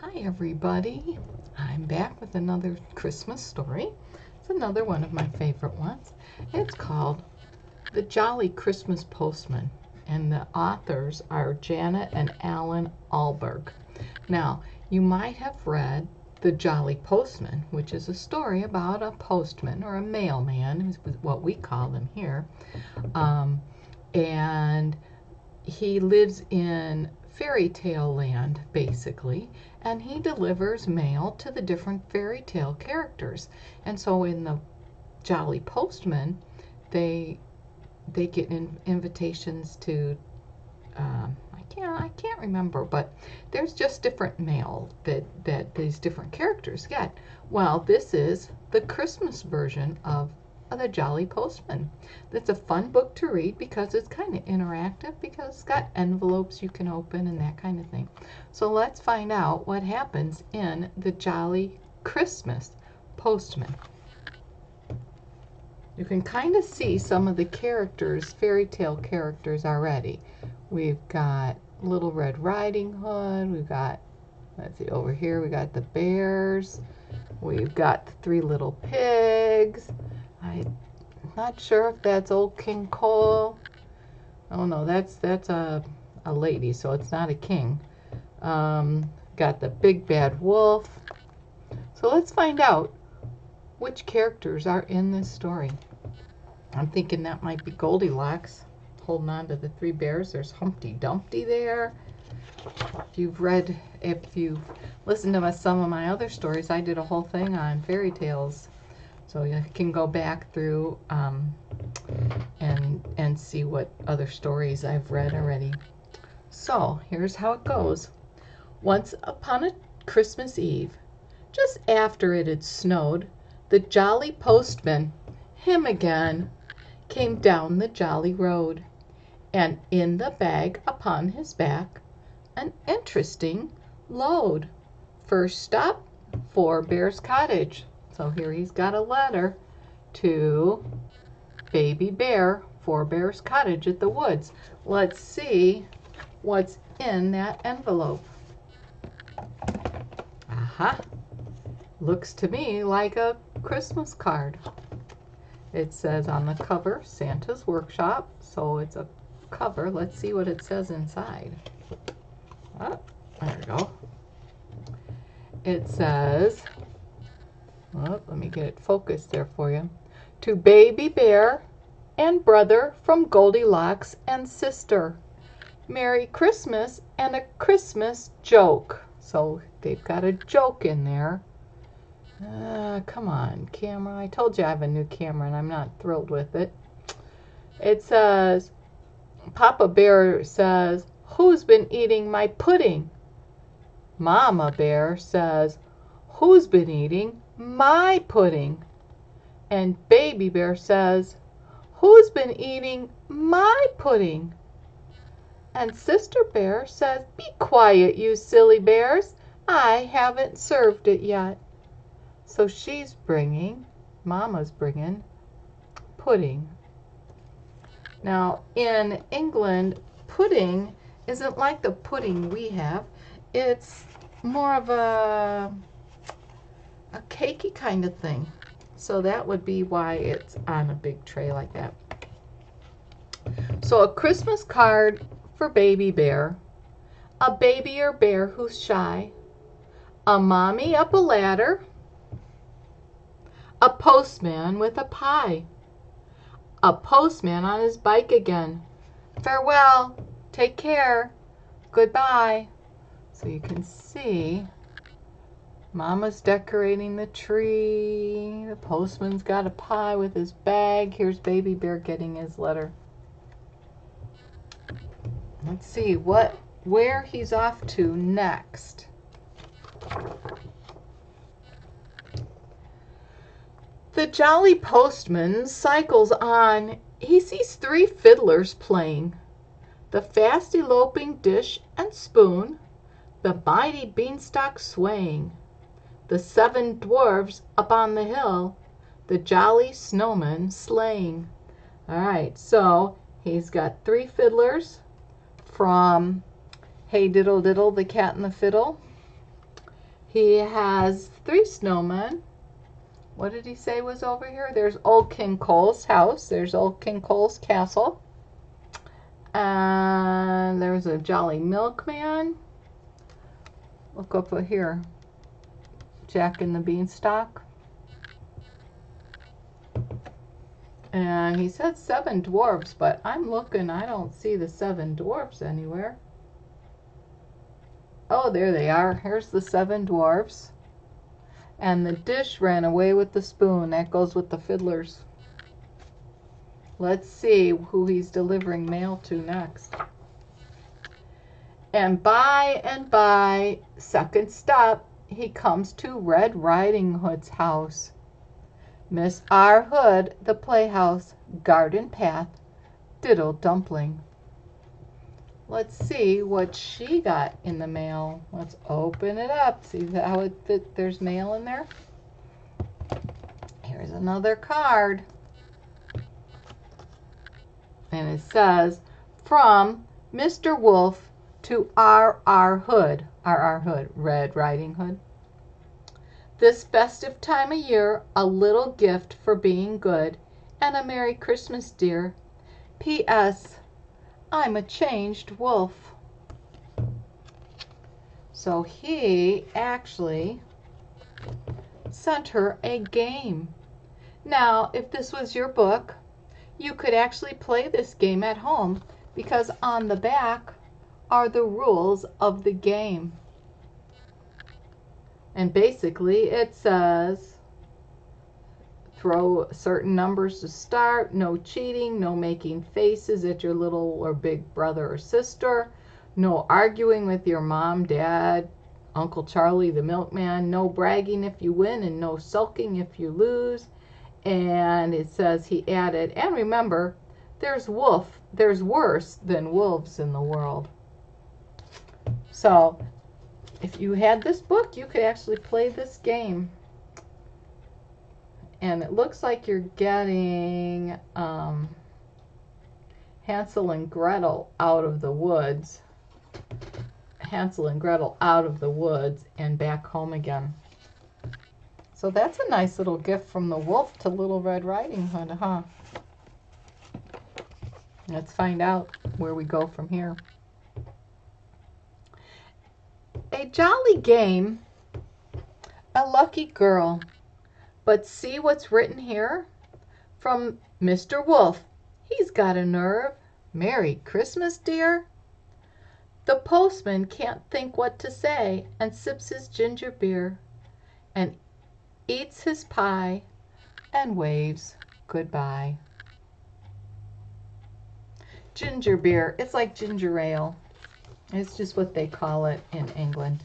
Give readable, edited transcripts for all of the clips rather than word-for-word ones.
Hi everybody, I'm back with another Christmas story. It's another one of my favorite ones. It's called The Jolly Christmas Postman, and the authors are Janet and Allan Ahlberg. Now, you might have read The Jolly Postman, which is a story about a postman or a mailman, is what we call them here. And he lives in fairy tale land, basically, and he delivers mail to the different fairy tale characters. And so in the Jolly Postman, they get invitations to I can't remember, but there's just different mail that these different characters get. Well, this is the Christmas version of The Jolly Postman. It's a fun book to read because it's kind of interactive, because it's got envelopes you can open and that kind of thing. So let's find out what happens in The Jolly Christmas Postman. You can kind of see some of the characters, fairy tale characters already. We've got Little Red Riding Hood. We've got, let's see, over here we got the bears. We've got the Three Little Pigs. I'm not sure if that's Old King Cole. Oh no, that's a lady, so it's not a king. Got the Big Bad Wolf. So let's find out which characters are in this story. I'm thinking that might be Goldilocks holding on to the three bears. There's Humpty Dumpty there. If you've listened to some of my other stories, I did a whole thing on fairy tales. So you can go back through and see what other stories I've read already. So here's how it goes. Once upon a Christmas Eve, just after it had snowed, the jolly postman, him again, came down the jolly road, and in the bag upon his back, an interesting load. First stop, Four Bears Cottage. So here he's got a letter to Baby Bear, Four Bears Cottage at the woods. Let's see what's in that envelope. Aha! Looks to me like a Christmas card. It says on the cover, Santa's Workshop, so it's a cover. Let's see what it says inside. Oh, there we go. It says, well, let me get it focused there for you. To Baby Bear and brother from Goldilocks and sister. Merry Christmas and a Christmas joke. So they've got a joke in there. Come on, camera. I told you I have a new camera and I'm not thrilled with it. It says, Papa Bear says, who's been eating my pudding? Mama Bear says, who's been eating my pudding? And Baby Bear says, who's been eating my pudding? And Sister Bear says, be quiet, you silly bears. I haven't served it yet. So Mama's bringing pudding. Now, in England, pudding isn't like the pudding we have. It's more of a cakey kind of thing. So that would be why it's on a big tray like that. So a Christmas card for Baby Bear, a baby or bear who's shy, a mommy up a ladder, a postman with a pie, a postman on his bike again. Farewell, take care, goodbye. So you can see Mama's decorating the tree. The postman's got a pie with his bag. Here's Baby Bear getting his letter. Let's see where he's off to next. The jolly postman cycles on. He sees three fiddlers playing. The fast eloping dish and spoon, the mighty beanstalk swaying, the seven dwarfs up on the hill, the jolly snowman sleighing. All right, so he's got three fiddlers from Hey Diddle Diddle, the Cat and the Fiddle. He has 3 snowmen. What did he say was over here? There's Old King Cole's house. There's Old King Cole's castle. And there's a Jolly Milkman. Look up here. Jack and the Beanstalk. And he said 7 dwarves, but I'm looking, I don't see the 7 dwarves anywhere. Oh, there they are. Here's the 7 dwarves. And the dish ran away with the spoon. That goes with the fiddlers. Let's see who he's delivering mail to next. And by, second stop, he comes to Red Riding Hood's house. Miss R. Hood, the playhouse, garden path, diddle dumpling. Let's see what she got in the mail. Let's open it up. See how it fit? There's mail in there. Here's another card. And it says, from Mr. Wolf to R.R. Hood. R.R. Hood, Red Riding Hood. This festive time of year, a little gift for being good, and a Merry Christmas, dear. P.S. I'm a changed wolf. So he actually sent her a game. Now, if this was your book, you could actually play this game at home because on the back are the rules of the game. And basically it says throw certain numbers to start, no cheating, no making faces at your little or big brother or sister, no arguing with your mom, dad, Uncle Charlie the milkman, no bragging if you win and no sulking if you lose. And it says he added, and remember, there's worse than wolves in the world. So if you had this book, you could actually play this game. And it looks like you're getting Hansel and Gretel out of the woods. Hansel and Gretel out of the woods and back home again. So that's a nice little gift from the wolf to Little Red Riding Hood, huh? Let's find out where we go from here. A jolly game, a lucky girl. But see what's written here? From Mr. Wolf. He's got a nerve. Merry Christmas, dear. The postman can't think what to say and sips his ginger beer and eats his pie and waves goodbye. Ginger beer. It's like ginger ale. It's just what they call it in England.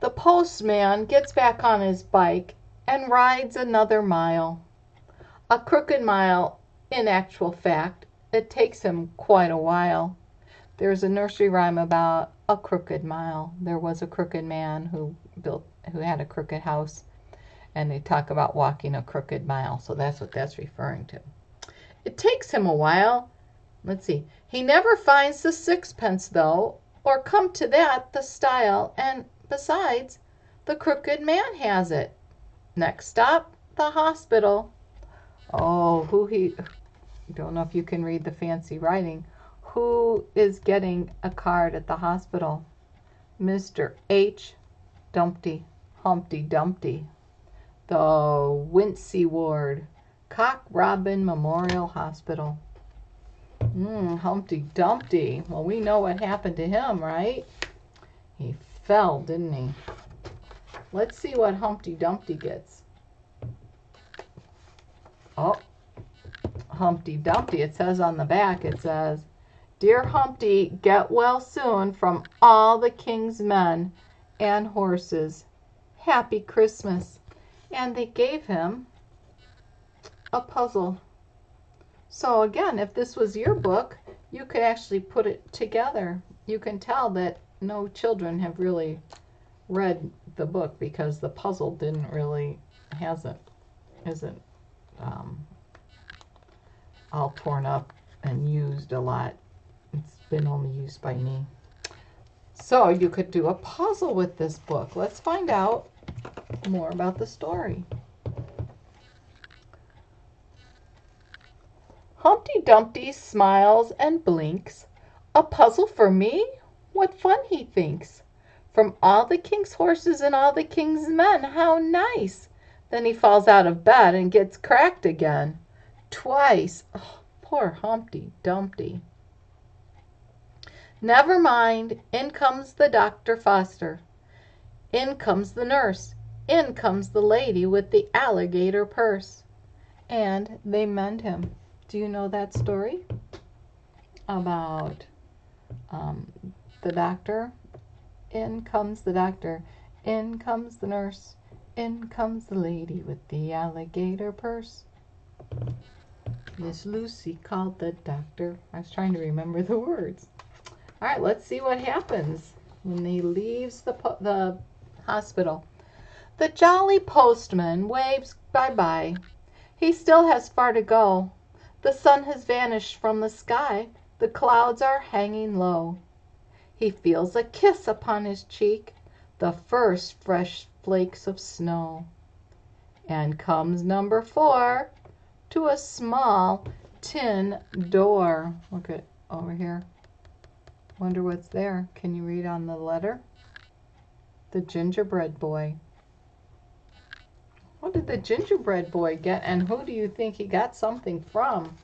The postman gets back on his bike and rides another mile. A crooked mile, in actual fact. It takes him quite a while. There's a nursery rhyme about a crooked mile. There was a crooked man who had a crooked house, and they talk about walking a crooked mile. So that's what that's referring to. It takes him a while. Let's see. He never finds the sixpence, though, or come to that, the style, and besides, the crooked man has it. Next stop, the hospital. Oh, don't know if you can read the fancy writing. Who is getting a card at the hospital? Mr. H. Dumpty, Humpty Dumpty. The Wincy Ward, Cock Robin Memorial Hospital. Humpty Dumpty. Well, we know what happened to him, right? He fell, didn't he? Let's see what Humpty Dumpty gets. Oh, Humpty Dumpty. It says on the back, it says, Dear Humpty, get well soon from all the king's men and horses. Happy Christmas. And they gave him a puzzle. So again, if this was your book, you could actually put it together. You can tell that no children have really read the book because the puzzle isn't all torn up and used a lot. It's been only used by me. So you could do a puzzle with this book. Let's find out more about the story. Humpty Dumpty smiles and blinks. A puzzle for me? What fun, he thinks. From all the king's horses and all the king's men, how nice! Then he falls out of bed and gets cracked again. Twice. Oh, poor Humpty Dumpty. Never mind. In comes the Dr. Foster. In comes the nurse. In comes the lady with the alligator purse. And they mend him. Do you know that story about the doctor? In comes the doctor. In comes the nurse. In comes the lady with the alligator purse. Miss Lucy called the doctor. I was trying to remember the words. All right, let's see what happens when he leaves the hospital. The jolly postman waves bye-bye. He still has far to go. The sun has vanished from the sky. The clouds are hanging low. He feels a kiss upon his cheek, the first fresh flakes of snow. And comes number 4 to a small tin door. Look at over here. Wonder what's there. Can you read on the letter? The gingerbread boy. What did the gingerbread boy get, and who do you think he got something from?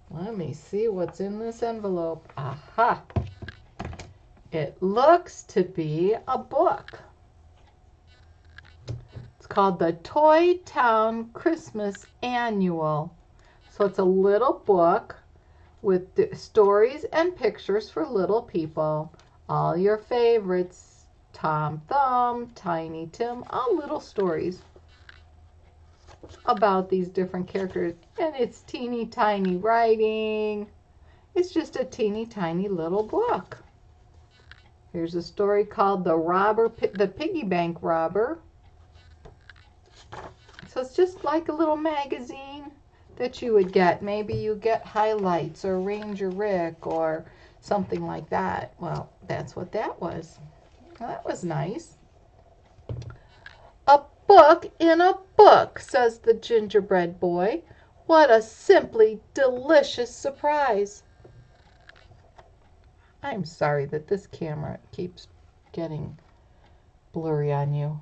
Let me see what's in this envelope. Aha! It looks to be a book. It's called the Toy Town Christmas Annual. So it's a little book with stories and pictures for little people. All your favorites. Tom Thumb, Tiny Tim, all little stories about these different characters. And it's teeny tiny writing. It's just a teeny tiny little book. Here's a story called the Piggy Bank Robber. So it's just like a little magazine that you would get. Maybe you get highlights or Ranger Rick or something like that. Well, that's what that was. Well, that was nice. A book in a book, says the gingerbread boy. What a simply delicious surprise. I'm sorry that this camera keeps getting blurry on you.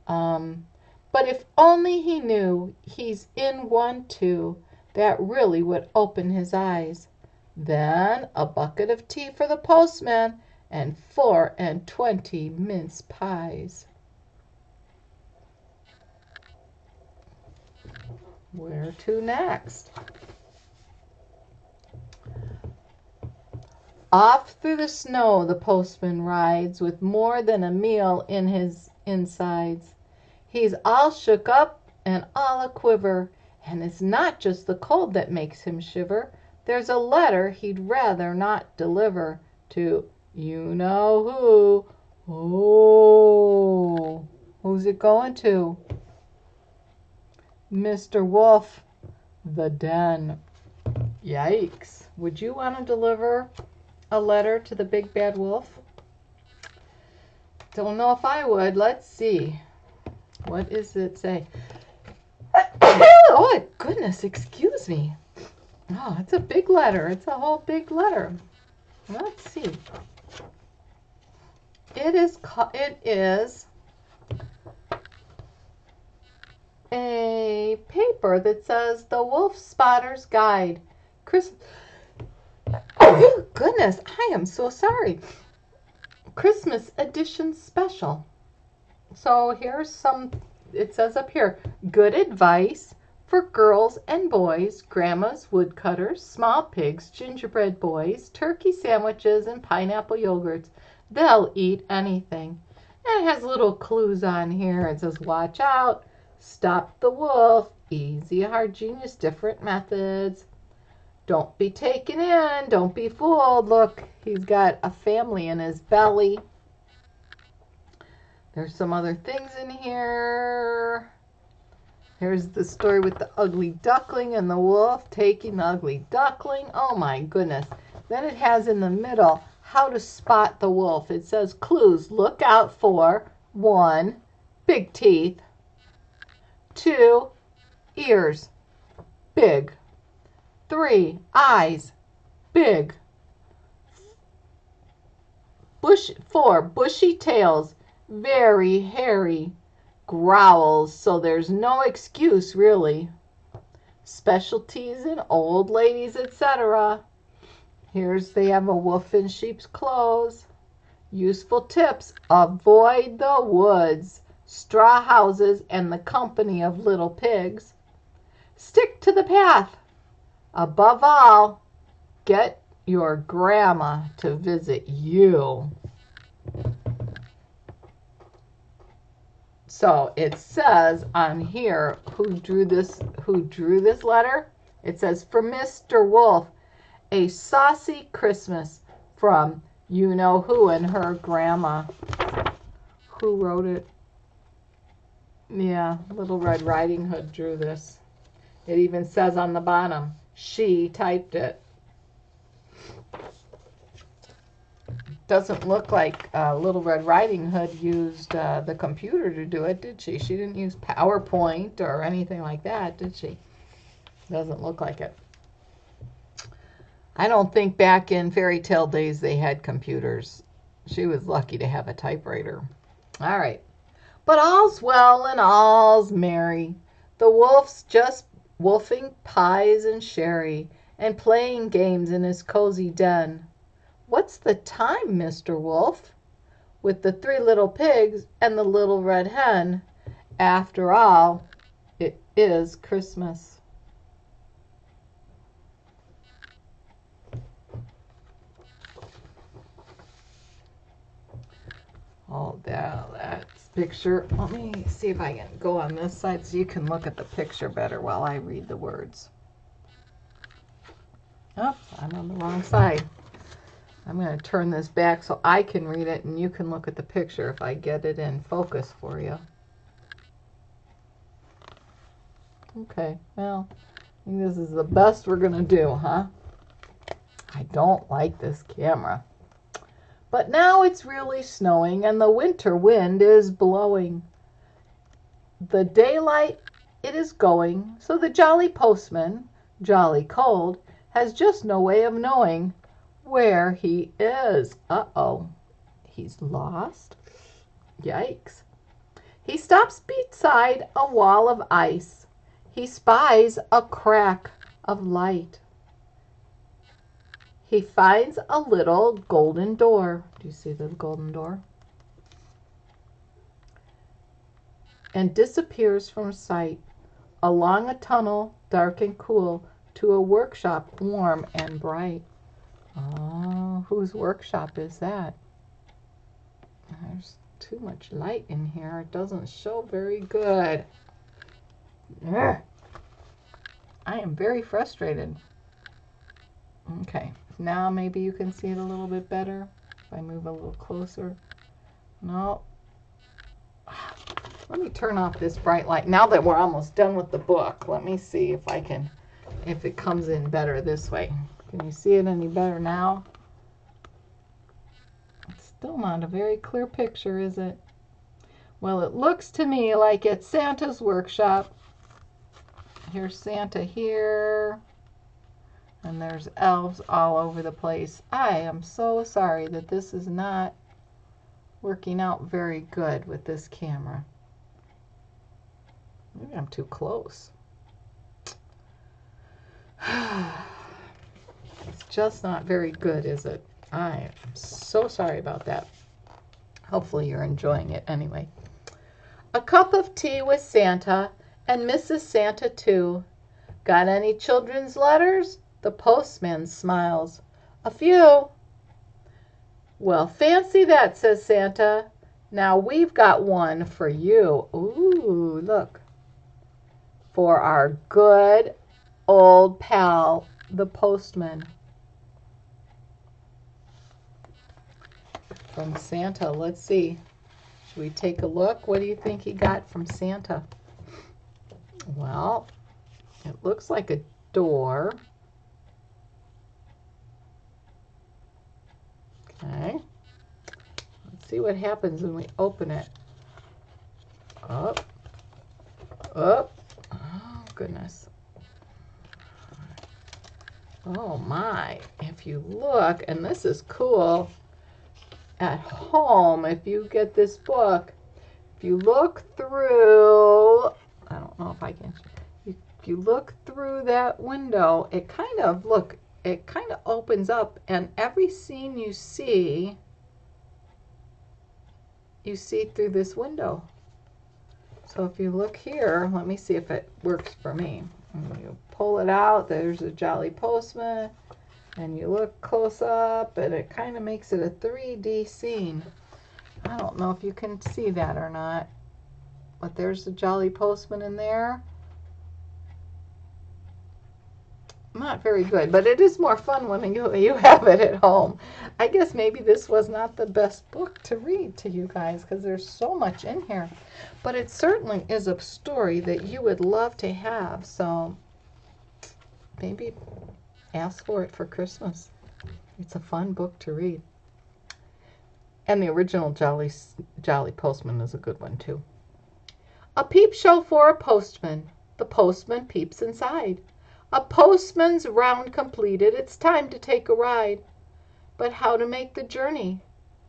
But if only he knew he's in one too, that really would open his eyes. Then a bucket of tea for the postman and 24 mince pies. Where to next? Off through the snow the postman rides with more than a meal in his insides. He's all shook up and all a-quiver, and it's not just the cold that makes him shiver. There's a letter he'd rather not deliver to you-know-who. Oh, who's it going to? Mr. Wolf, the den. Yikes. Would you want to deliver a letter to the big bad wolf? Don't know if I would. Let's see. What does it say? Oh, goodness, excuse me. Oh, it's a big letter. It's a whole big letter. Let's see. It is a paper that says The Wolf Spotter's Guide. Oh, goodness, I am so sorry. Christmas edition special. So here's some, it says up here, good advice for girls and boys, grandmas, woodcutters, small pigs, gingerbread boys, turkey sandwiches, and pineapple yogurts. They'll eat anything. And it has little clues on here. It says, watch out, stop the wolf, easy, hard, genius, different methods. Don't be taken in, don't be fooled. Look, he's got a family in his belly. There's some other things in here. Here's the story with the ugly duckling and the wolf taking the ugly duckling. Oh my goodness. Then it has in the middle, how to spot the wolf. It says clues. Look out for 1, big teeth, 2, ears, big, 3, eyes, big, 4, bushy tails, very hairy, growls, so there's no excuse really. Specialties in old ladies, etc. They have a wolf in sheep's clothes. Useful tips: avoid the woods, straw houses, and the company of little pigs. Stick to the path. Above all, get your grandma to visit you. So it says on here who drew this letter. It says, for Mr. Wolf, a saucy Christmas from you know who and her grandma. Who wrote it? Yeah, Little Red Riding Hood drew this. It even says on the bottom, she typed it. Doesn't look like Little Red Riding Hood used the computer to do it, did she? She didn't use PowerPoint or anything like that, did she? Doesn't look like it. I don't think back in fairy tale days they had computers. She was lucky to have a typewriter. All right. But all's well and all's merry. The wolf's just wolfing pies and sherry and playing games in his cozy den. What's the time, Mr. Wolf? With the 3 little pigs and the little red hen. After all, it is Christmas. Oh, that's picture. Let me see if I can go on this side so you can look at the picture better while I read the words. Oh, I'm on the wrong side. I'm going to turn this back so I can read it and you can look at the picture if I get it in focus for you. Okay, well, I think this is the best we're going to do, huh? I don't like this camera. But now it's really snowing and the winter wind is blowing. The daylight it is going, so the jolly postman, jolly cold, has just no way of knowing where he is. Uh-oh, he's lost? Yikes. He stops beside a wall of ice. He spies a crack of light. He finds a little golden door. Do you see the golden door? And disappears from sight along a tunnel dark and cool to a workshop warm and bright. Oh, whose workshop is that? There's too much light in here. It doesn't show very good. Ugh. I am very frustrated. Okay. Now maybe you can see it a little bit better if I move a little closer. No. Let me turn off this bright light. Now that we're almost done with the book, let me see if it comes in better this way. Can you see it any better now? It's still not a very clear picture, is it? Well, it looks to me like it's Santa's workshop. Here's Santa here. And there's elves all over the place. I am so sorry that this is not working out very good with this camera. Maybe I'm too close. It's just not very good, is it? I am so sorry about that. Hopefully you're enjoying it anyway. A cup of tea with Santa and Mrs. Santa too. Got any children's letters? The postman smiles. A few. Well, fancy that, says Santa. Now we've got one for you. Ooh, look. For our good old pal, the postman. From Santa, let's see. Should we take a look? What do you think he got from Santa? Well, it looks like a door. see what happens when we open it. Up. Up. Oh, goodness. Oh, my. If you look, and this is cool, at home, if you get this book, if you look through, I don't know if I can, if you look through that window, it kind of opens up, and every scene you see through this window. So if you look here, let me see if it works for me. And you pull it out, there's a Jolly Postman, and you look close up, and it kind of makes it a 3D scene. I don't know if you can see that or not, but there's the Jolly Postman in there. Not very good, but it is more fun when you have it at home. I guess maybe this was not the best book to read to you guys because there's so much in here, but it certainly is a story that you would love to have, so maybe ask for it for Christmas. It's a fun book to read. And the original Jolly Postman is a good one too. A peep show for a postman. The postman peeps inside. A postman's round completed, it's time to take a ride. But how to make the journey?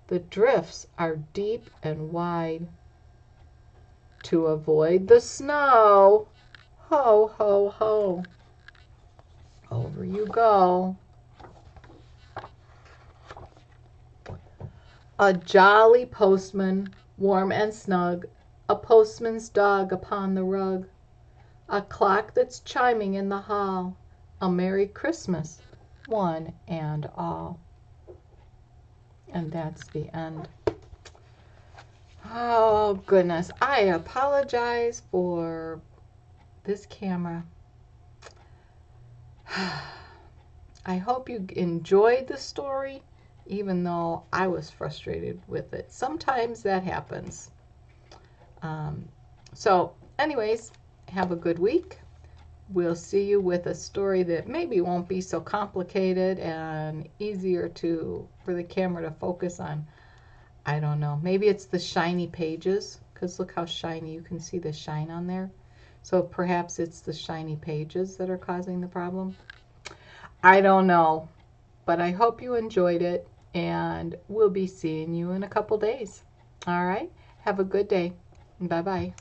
The drifts are deep and wide. To avoid the snow, ho, ho, ho. Over you go. A jolly postman, warm and snug, a postman's dog upon the rug. A clock that's chiming in the hall, a Merry Christmas, one and all. And that's the end. Oh, goodness. I apologize for this camera. I hope you enjoyed the story, even though I was frustrated with it. Sometimes that happens. So, anyways, have a good week. We'll see you with a story that maybe won't be so complicated and easier for the camera to focus on. I don't know. Maybe it's the shiny pages, because look how shiny. You can see the shine on there. So perhaps it's the shiny pages that are causing the problem. I don't know. But I hope you enjoyed it, and we'll be seeing you in a couple days. All right? Have a good day. Bye-bye.